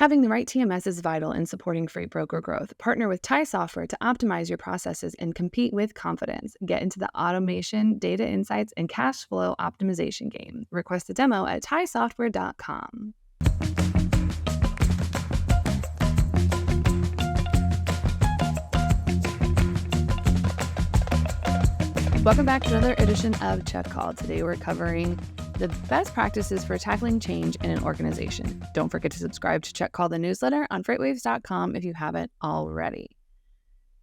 Having the right TMS is vital in supporting freight broker growth. Partner with Thai software to optimize your processes and compete with confidence. Get into the automation, data insights, and cash flow optimization game. Request a demo at thaisoftware.com. Welcome back to another edition of Check Call. Today we're covering the best practices for tackling change in an organization. Don't forget to subscribe to Check Call the newsletter on FreightWaves.com if you haven't already.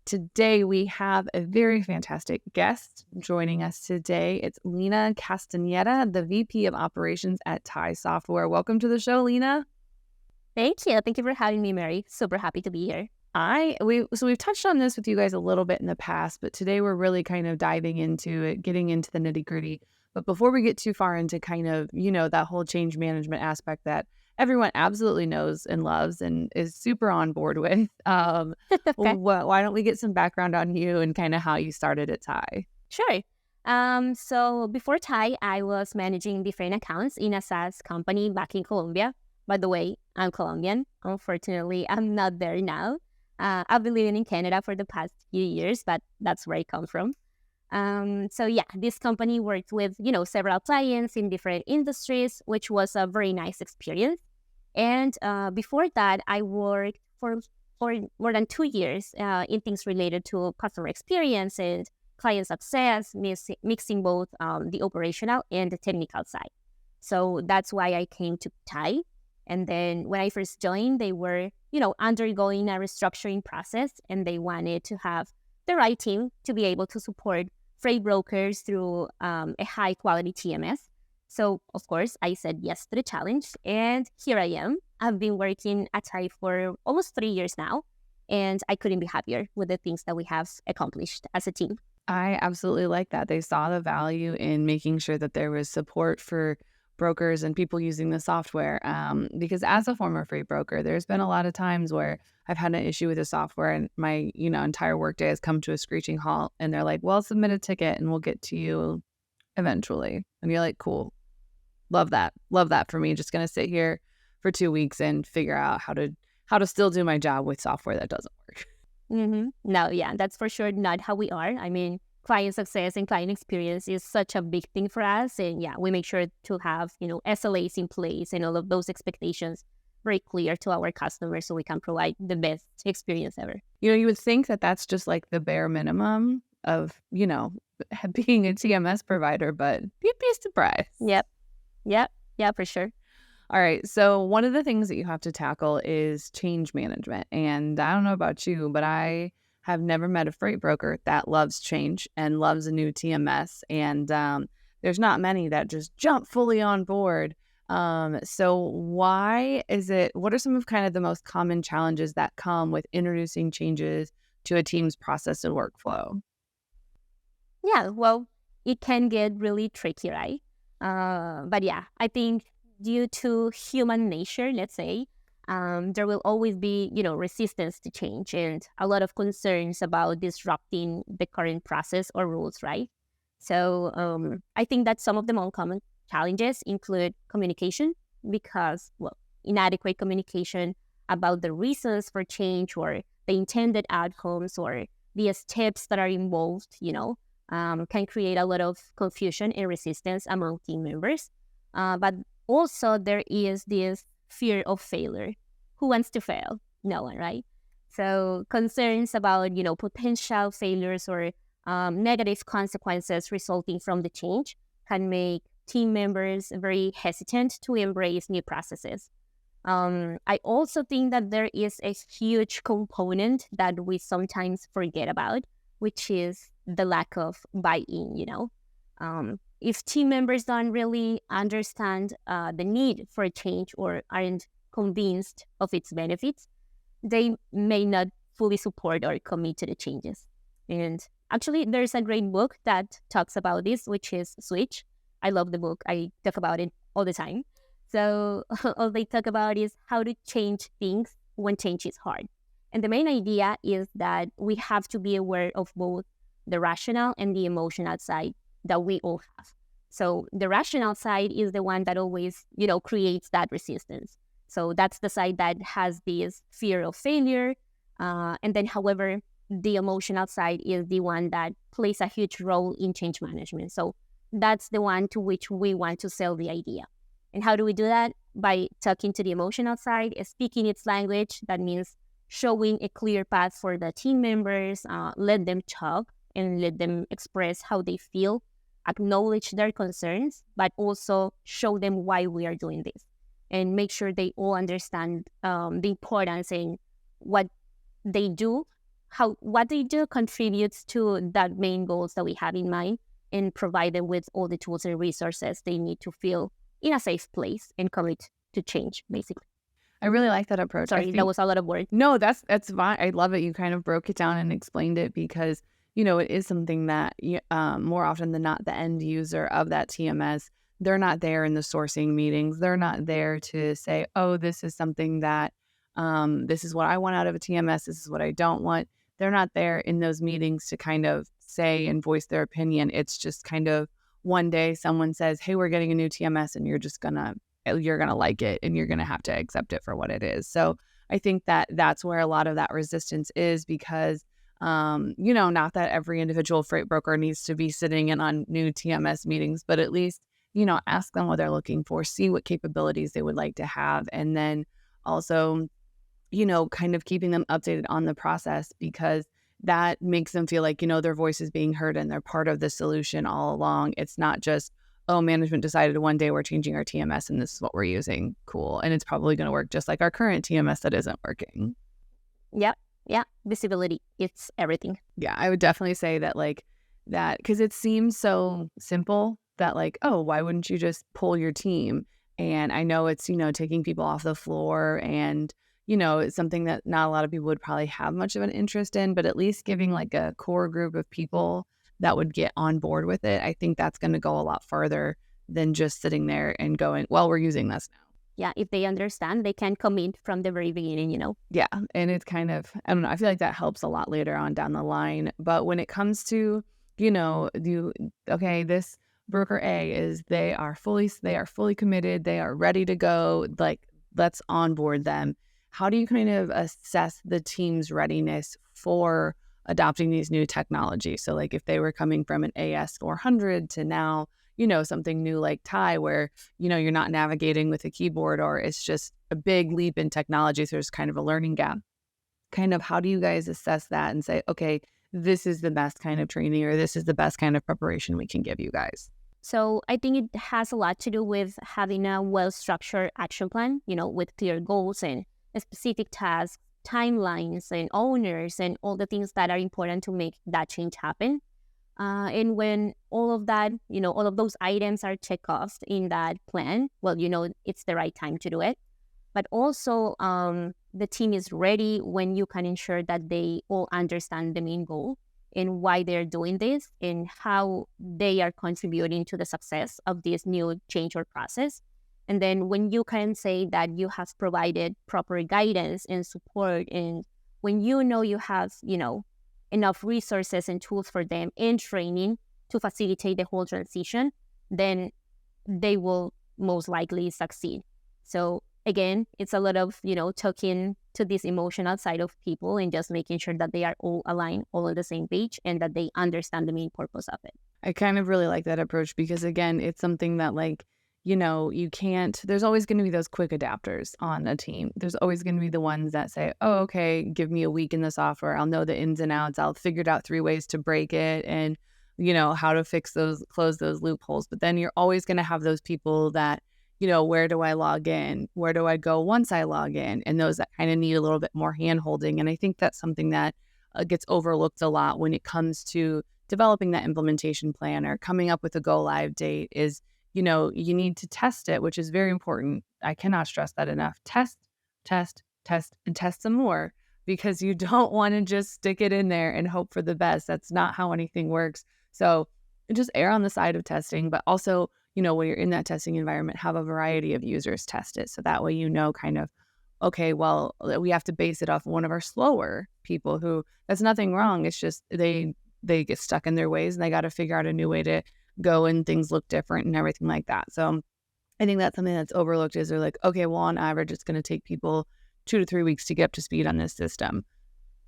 Today we have a very fantastic guest joining us today. It's Lena Castaneda, the VP of Operations at Thai Software. Welcome to the show, Lena. Thank you. Thank you for having me, Mary. Super happy to be here. We've touched on this with you guys a little bit in the past, but today we're really kind of diving into it, getting into the nitty gritty. But before we get too far into kind of, that whole change management aspect that everyone absolutely knows and loves and is super on board with, Okay. why don't we get some background on you and kind of how you started at Thai? Sure. So before Thai, I was managing different accounts in a SaaS company back in Colombia. By the way, I'm Colombian. Unfortunately, I'm not there now. I've been living in Canada for the past few years, but that's where I come from. This company worked with, several clients in different industries, which was a very nice experience. And before that, I worked for more than 2 years in things related to customer experience and client success, mixing both the operational and the technical side. So that's why I came to Thai. And then when I first joined, they were, undergoing a restructuring process, and they wanted to have the right team to be able to support freight brokers through a high quality TMS. So, of course, I said yes to the challenge, and here I am. I've been working at Thai for almost 3 years now, and I couldn't be happier with the things that we have accomplished as a team. I absolutely like that. They saw the value in making sure that there was support for brokers and people using the software. Because as a former freight broker, there's been a lot of times where I've had an issue with the software and my, entire workday has come to a screeching halt, and they're like, well, submit a ticket and we'll get to you eventually. And you're like, cool. Love that. Love that for me. Just going to sit here for 2 weeks and figure out how to still do my job with software that doesn't work. No, yeah, that's for sure not how we are. I mean, client success and client experience is such a big thing for us. And yeah, we make sure to have, SLAs in place and all of those expectations very clear to our customers so we can provide the best experience ever. You would think that that's just like the bare minimum of, being a TMS provider, but you'd be surprised. Yep. Yeah, for sure. All right. So one of the things that you have to tackle is change management. And I don't know about you, but I have never met a freight broker that loves change and loves a new TMS. And there's not many that just jump fully on board. So what are some of kind of the most common challenges that come with introducing changes to a team's process and workflow? Yeah, well, it can get really tricky, right? But yeah, I think due to human nature, let's say, there will always be, resistance to change and a lot of concerns about disrupting the current process or rules, right? So I think that some of the more common challenges include communication because, inadequate communication about the reasons for change or the intended outcomes or the steps that are involved, can create a lot of confusion and resistance among team members. But also there is this fear of failure. Who wants to fail? No one, right? So concerns about, potential failures or negative consequences resulting from the change can make team members very hesitant to embrace new processes. I also think that there is a huge component that we sometimes forget about, which is the lack of buy-in, If team members don't really understand the need for a change or aren't convinced of its benefits, they may not fully support or commit to the changes. And actually, there's a great book that talks about this, which is Switch. I love the book. I talk about it all the time. So all they talk about is how to change things when change is hard. And the main idea is that we have to be aware of both the rational and the emotional side that we all have. So the rational side is the one that always, creates that resistance. So that's the side that has this fear of failure. And then, however, the emotional side is the one that plays a huge role in change management. So that's the one to which we want to sell the idea. And how do we do that? By talking to the emotional side, speaking its language. That means showing a clear path for the team members, let them talk and let them express how they feel, acknowledge their concerns, but also show them why we are doing this and make sure they all understand the importance in what they do, how what they do contributes to that main goals that we have in mind, and provide them with all the tools and resources they need to feel in a safe place and commit to change, basically. I really like that approach. Sorry, that was a lot of words. No, that's fine. I love it. You kind of broke it down and explained it because, it is something that more often than not, the end user of that TMS, they're not there in the sourcing meetings. They're not there to say, oh, this is something that this is what I want out of a TMS. This is what I don't want. They're not there in those meetings to kind of say and voice their opinion. It's just kind of one day someone says, hey, we're getting a new TMS, and you're going to like it and you're going to have to accept it for what it is. So I think that that's where a lot of that resistance is because, not that every individual freight broker needs to be sitting in on new TMS meetings, but at least, ask them what they're looking for, see what capabilities they would like to have. And then also, kind of keeping them updated on the process because that makes them feel like, their voice is being heard and they're part of the solution all along. It's not just, oh, management decided one day we're changing our TMS and this is what we're using. Cool. And it's probably going to work just like our current TMS that isn't working. Yep. Yeah. Visibility. It's everything. Yeah. I would definitely say that that because it seems so simple that oh, why wouldn't you just pull your team? And I know it's, taking people off the floor and, it's something that not a lot of people would probably have much of an interest in, but at least giving a core group of people that would get on board with it, I think that's going to go a lot farther than just sitting there and going, well, we're using this now. Yeah, if they understand, they can commit from the very beginning, Yeah, and it's kind of, I don't know, I feel like that helps a lot later on down the line. But when it comes to, this broker A they are fully committed, they are ready to go, let's onboard them. How do you kind of assess the team's readiness for adopting these new technologies? So if they were coming from an AS400 to now, something new like TIE where, you're not navigating with a keyboard or it's just a big leap in technology. So there's kind of a learning gap. Kind of how do you guys assess that and say, okay, this is the best kind of training or this is the best kind of preparation we can give you guys? So I think it has a lot to do with having a well-structured action plan, with clear goals and specific tasks, timelines and owners and all the things that are important to make that change happen. And when all of that, all of those items are checked off in that plan, well, it's the right time to do it. But also the team is ready when you can ensure that they all understand the main goal and why they're doing this and how they are contributing to the success of this new change or process. And then when you can say that you have provided proper guidance and support, and when you have, enough resources and tools for them and training to facilitate the whole transition, then they will most likely succeed. So again, it's a lot of, talking to this emotional side of people and just making sure that they are all aligned, all on the same page, and that they understand the main purpose of it. I kind of really like that approach because, again, it's something that you can't, there's always going to be those quick adapters on a team. There's always going to be the ones that say, oh, okay, give me a week in the software. I'll know the ins and outs. I'll figure out 3 ways to break it and, how to close those loopholes. But then you're always going to have those people that, where do I log in? Where do I go once I log in? And those that kind of need a little bit more hand holding. And I think that's something that gets overlooked a lot when it comes to developing that implementation plan or coming up with a go live date is, you need to test it, which is very important. I cannot stress that enough. Test, and test some more because you don't want to just stick it in there and hope for the best. That's not how anything works. So just err on the side of testing, but also, when you're in that testing environment, have a variety of users test it. So that way, kind of, okay, well, we have to base it off one of our slower people who, that's nothing wrong. It's just they get stuck in their ways and they got to figure out a new way to go and things look different and everything like that. So I think that's something that's overlooked is they're like, okay, well, on average, it's going to take people 2 to 3 weeks to get up to speed on this system.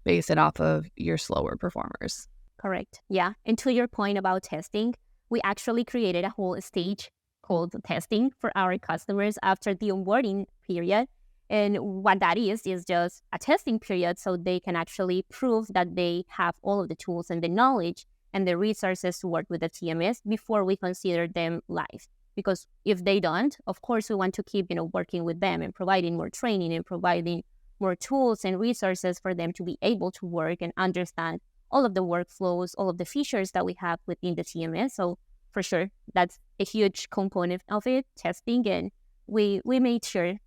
Base it off of your slower performers. Correct. Yeah. And to your point about testing, we actually created a whole stage called testing for our customers after the onboarding period. And what that is just a testing period so they can actually prove that they have all of the tools and the knowledge and the resources to work with the TMS before we consider them live. Because if they don't, of course, we want to keep, working with them and providing more training and providing more tools and resources for them to be able to work and understand all of the workflows, all of the features that we have within the TMS. So for sure, that's a huge component of it, testing. And we made sure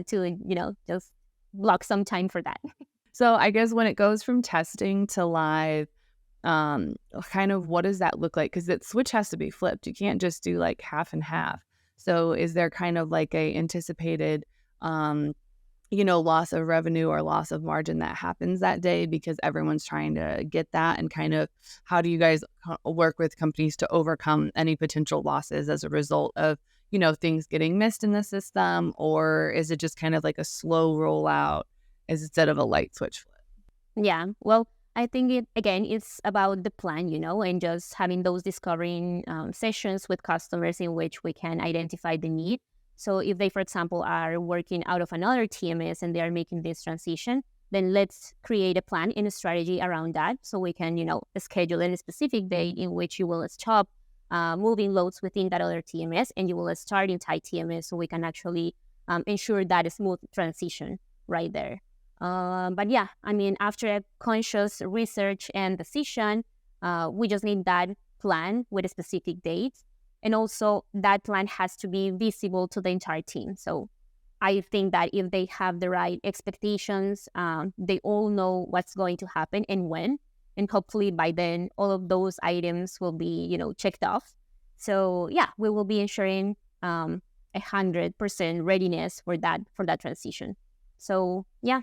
to, just block some time for that. So I guess when it goes from testing to live, kind of what does that look like? Because that switch has to be flipped. You can't just do like half and half. So is there kind of like a anticipated loss of revenue or loss of margin that happens that day because everyone's trying to get that? And kind of how do you guys work with companies to overcome any potential losses as a result of, things getting missed in the system? Or is it just kind of like a slow rollout instead of a light switch flip? Yeah, well, I think it's about the plan, and just having those discovering sessions with customers in which we can identify the need. So if they, for example, are working out of another TMS and they are making this transition, then let's create a plan and a strategy around that. So we can, schedule a specific day in which you will stop moving loads within that other TMS and you will start in Thai TMS so we can actually ensure that a smooth transition right there. But yeah, I mean, after a conscious research and decision, we just need that plan with a specific date. And also that plan has to be visible to the entire team. So I think that if they have the right expectations, they all know what's going to happen and when. And hopefully by then, all of those items will be, checked off. So yeah, we will be ensuring 100% readiness for that transition. So yeah,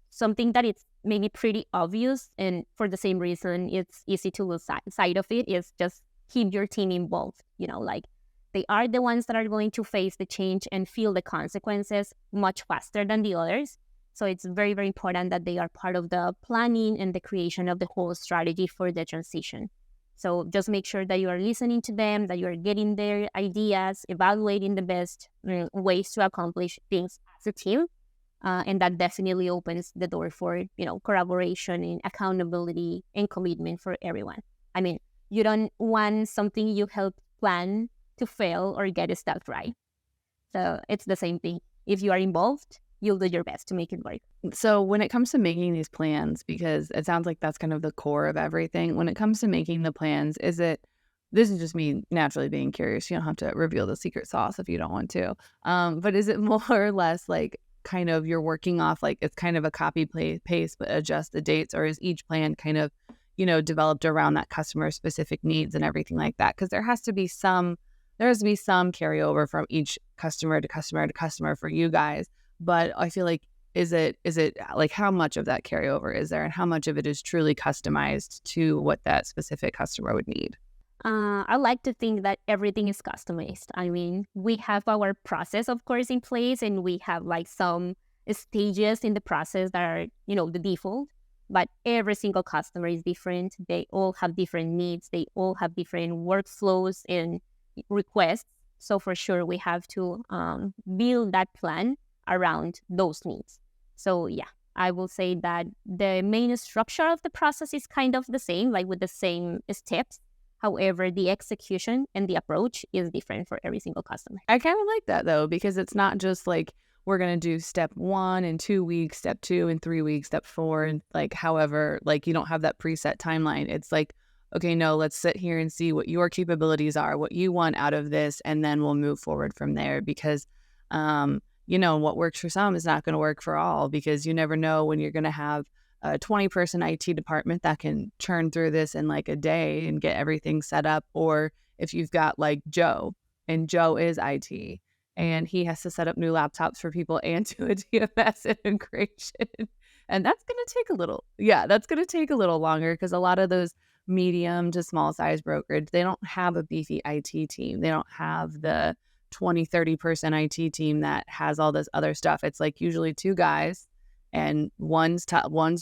something that it's maybe pretty obvious, and for the same reason it's easy to lose sight of it, is just keep your team involved. Like they are the ones that are going to face the change and feel the consequences much faster than the others. So it's very, very important that they are part of the planning and the creation of the whole strategy for the transition. So just make sure that you are listening to them, that you are getting their ideas, evaluating the best ways to accomplish things as a team. And that definitely opens the door for, collaboration and accountability and commitment for everyone. I mean, you don't want something you help plan to fail or get stuck, right? So it's the same thing. If you are involved, you'll do your best to make it work. So when it comes to making these plans, because it sounds like that's kind of the core of everything, when it comes to making the plans, this is just me naturally being curious. You don't have to reveal the secret sauce if you don't want to. But is it more or less like kind of you're working off, like it's kind of a copy paste, but adjust the dates? Or is each plan kind of, developed around that customer specific needs and everything like that? Because there has to be some carryover from each customer to customer to customer for you guys. But I feel like, is it like how much of that carryover is there and how much of it is truly customized to what that specific customer would need? I like to think that everything is customized. I mean, we have our process, of course, in place, and we have like some stages in the process that are, the default. But every single customer is different. They all have different needs. They all have different workflows and requests. So for sure, we have to build that plan around those needs. So yeah, I will say that the main structure of the process is kind of the same, like with the same steps. However, the execution and the approach is different for every single customer. I kind of like that though, because it's not just like we're going to do step 1 in 2 weeks, step 2 in 3 weeks, step 4, and like however, like you don't have that preset timeline. It's like, okay, no, let's sit here and see what your capabilities are, what you want out of this, and then we'll move forward from there. Because what works for some is not going to work for all, because you never know when you're going to have a 20-person IT department that can churn through this in like a day and get everything set up. Or if you've got like Joe, and Joe is IT, and he has to set up new laptops for people and do a DMS integration. And that's going to take a little longer, because a lot of those medium to small size brokerage, they don't have a beefy IT team. They don't have the 20-30 person IT team that has all this other stuff. It's like usually two guys, and one's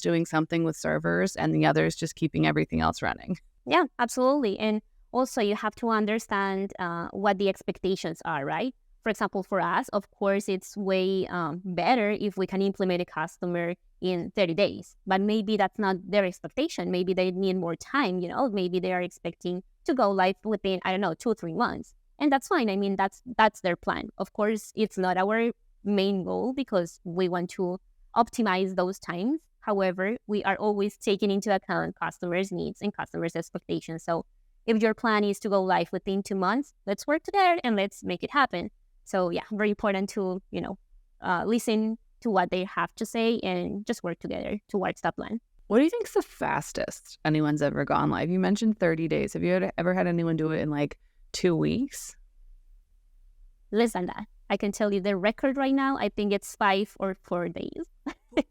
doing something with servers and the other's just keeping everything else running. Yeah, absolutely. And also, you have to understand what the expectations are, right? For example, for us, of course, it's way better if we can implement a customer in 30 days. But maybe that's not their expectation. Maybe they need more time, maybe they are expecting to go live within, I don't know, 2 or 3 months. And that's fine. I mean, that's their plan. Of course, it's not our main goal because we want to optimize those times. However, we are always taking into account customers' needs and customers' expectations. So if your plan is to go live within 2 months, let's work together and let's make it happen. So yeah, very important to, listen to what they have to say and just work together towards that plan. What do you think is the fastest anyone's ever gone live? You mentioned 30 days. Have you ever had anyone do it in like 2 weeks? Less than that. I can tell you the record right now, I think it's 5 or 4 days.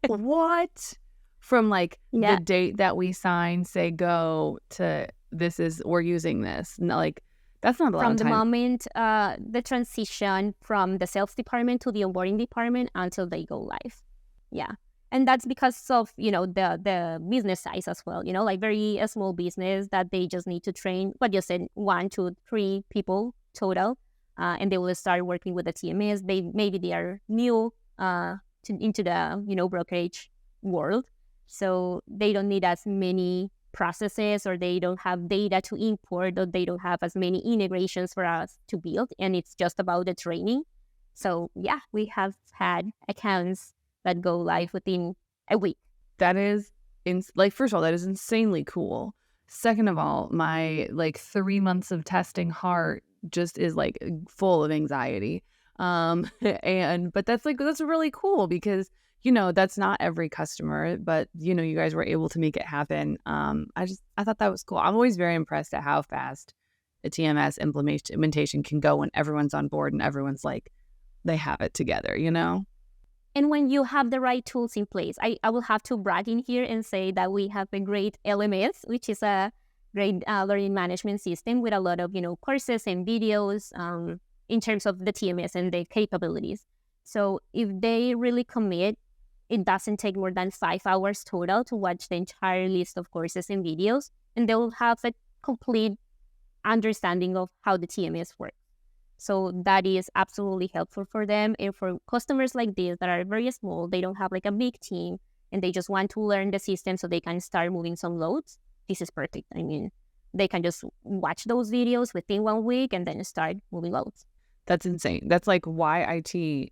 What? From like Yeah. the date that we sign, say go, to we're using this. No, like, that's not a lot From of the time. moment the transition from the sales department to the onboarding department until they go live. Yeah. And that's because of, the business size as well, like very a small business that they just need to train, what you said, 1, 2, 3 people total. And they will start working with the TMS. Maybe they are new into the, brokerage world. So they don't need as many processes, or they don't have data to import, or they don't have as many integrations for us to build, and it's just about the training. So yeah, we have had accounts that go live within a week. That is first of all, that is insanely cool. Second of all, my like 3 months of testing heart just is like full of anxiety. But that's really cool because that's not every customer, but you guys were able to make it happen. I thought that was cool. I'm always very impressed at how fast a TMS implementation can go when everyone's on board and everyone's like, they have it together, And when you have the right tools in place, I will have to brag in here and say that we have a great LMS, which is a great learning management system with a lot of, courses and videos in terms of the TMS and the capabilities. So if they really commit, it doesn't take more than 5 hours total to watch the entire list of courses and videos, and they will have a complete understanding of how the TMS works. So that is absolutely helpful for them. And for customers like this that are very small, they don't have like a big team, and they just want to learn the system so they can start moving some loads. This is perfect. I mean, they can just watch those videos within 1 week and then start moving loads. That's insane. That's like why IT,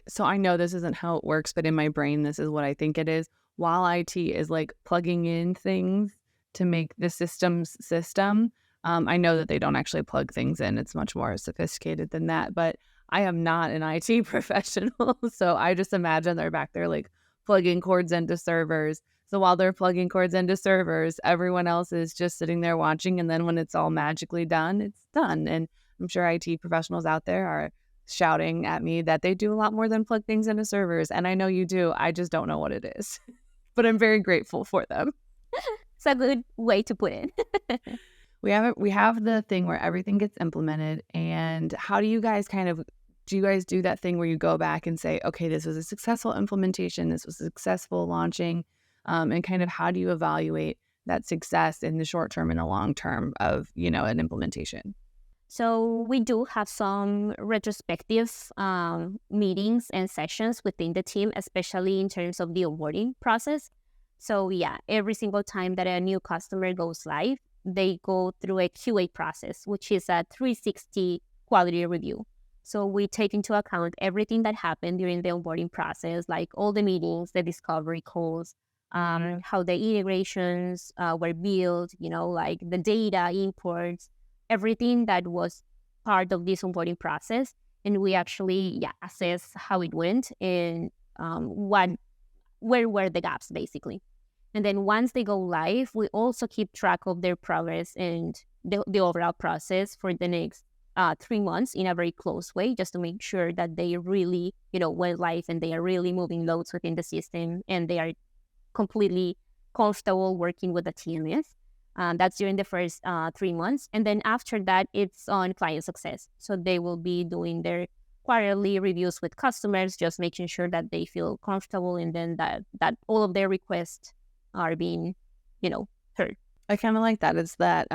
so I know this isn't how it works, but in my brain, this is what I think it is. While IT is like plugging in things to make the system, I know that they don't actually plug things in. It's much more sophisticated than that, but I am not an IT professional. So I just imagine they're back there like plugging cords into servers. So while they're plugging cords into servers, everyone else is just sitting there watching. And then when it's all magically done, it's done. And I'm sure IT professionals out there are shouting at me that they do a lot more than plug things into servers. And I know you do. I just don't know what it is. But I'm very grateful for them. It's a good way to put it. We have the thing where everything gets implemented. And how do you guys do you guys do that thing where you go back and say, okay, this was a successful implementation, this was a successful launching, and kind of how do you evaluate that success in the short term and the long term of, an implementation? So we do have some retrospective meetings and sessions within the team, especially in terms of the onboarding process. So yeah, every single time that a new customer goes live, they go through a QA process, which is a 360 quality review. So we take into account everything that happened during the onboarding process, like all the meetings, the discovery calls, how the integrations were built, like the data imports, everything that was part of this onboarding process. And we actually assess how it went and where were the gaps, basically. And then once they go live, we also keep track of their progress and the overall process for the next 3 months in a very close way, just to make sure that they really, went live and they are really moving loads within the system and they are completely comfortable working with the TMS. That's during the first 3 months. And then after that, it's on client success. So they will be doing their quarterly reviews with customers, just making sure that they feel comfortable, and then that all of their requests are being, heard. I kind of like that. It's that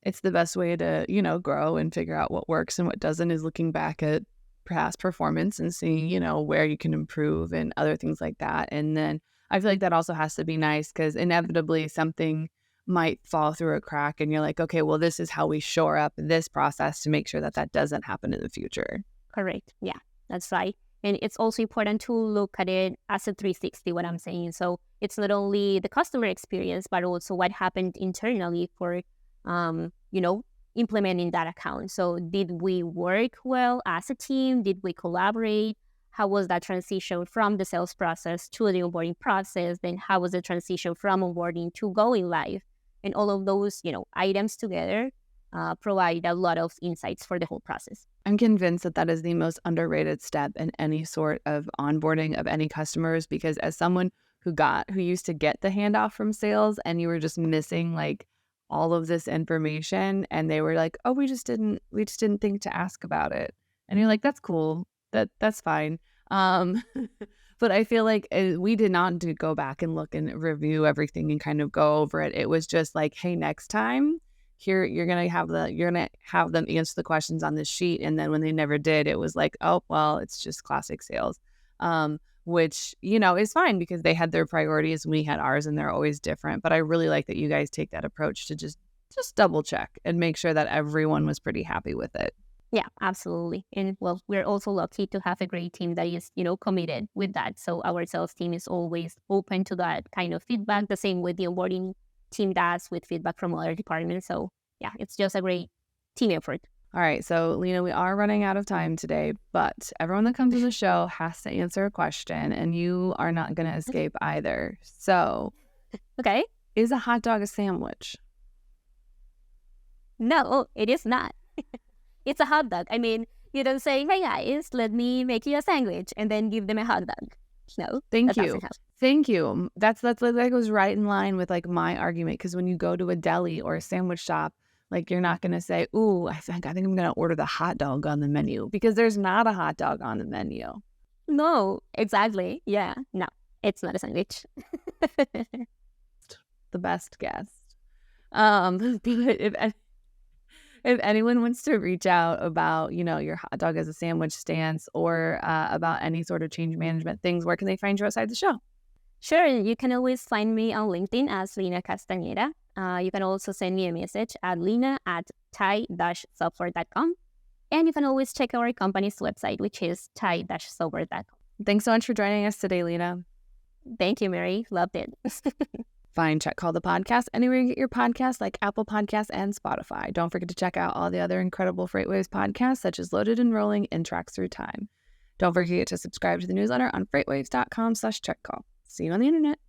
it's the best way to, grow and figure out what works and what doesn't is looking back at past performance and seeing, where you can improve and other things like that. And then I feel like that also has to be nice because inevitably something might fall through a crack and you're like, okay, well, this is how we shore up this process to make sure that that doesn't happen in the future. Correct. Yeah, that's right. And it's also important to look at it as a 360, what I'm saying. So it's not only the customer experience, but also what happened internally for, implementing that account. So did we work well as a team? Did we collaborate? How was that transition from the sales process to the onboarding process? Then how was the transition from onboarding to going live? And all of those, items together provide a lot of insights for the whole process. I'm convinced that that is the most underrated step in any sort of onboarding of any customers, because as someone who used to get the handoff from sales and you were just missing like all of this information and they were like, oh, we just didn't think to ask about it. And you're like, that's cool. That's fine. But I feel like we did not go back and look and review everything and kind of go over it. It was just like, hey, next time here, you're going to have them answer the questions on this sheet. And then when they never did, it was like, oh, well, it's just classic sales, which, is fine because they had their priorities and we had ours and they're always different. But I really like that you guys take that approach to just double check and make sure that everyone was pretty happy with it. Yeah, absolutely. And well, we're also lucky to have a great team that is, committed with that. So our sales team is always open to that kind of feedback. The same with the onboarding team does with feedback from other departments. So yeah, it's just a great team effort. All right. So Lena, we are running out of time today, but everyone that comes to the show has to answer a question and you are not going to escape either. So, okay. Is a hot dog a sandwich? No, it is not. It's a hot dog. I mean, you don't say, hey guys, let me make you a sandwich and then give them a hot dog. No. Thank you. That goes right in line with like my argument, because when you go to a deli or a sandwich shop, like you're not going to say, ooh, I think I'm going to order the hot dog on the menu, because there's not a hot dog on the menu. No, exactly. Yeah. No, it's not a sandwich. The best guest. But if anyone wants to reach out about, your hot dog as a sandwich stance or about any sort of change management things, where can they find you outside the show? Sure. You can always find me on LinkedIn as Lena Castañeda. You can also send me a message at lena@tai-software.com. And you can always check our company's website, which is tai-software.com. Thanks so much for joining us today, Lena. Thank you, Mary. Loved it. Find Check Call the Podcast anywhere you get your podcasts, like Apple Podcasts and Spotify. Don't forget to check out all the other incredible FreightWaves podcasts, such as Loaded and Rolling and Tracks Through Time. Don't forget to subscribe to the newsletter on freightwaves.com/checkcall. See you on the internet.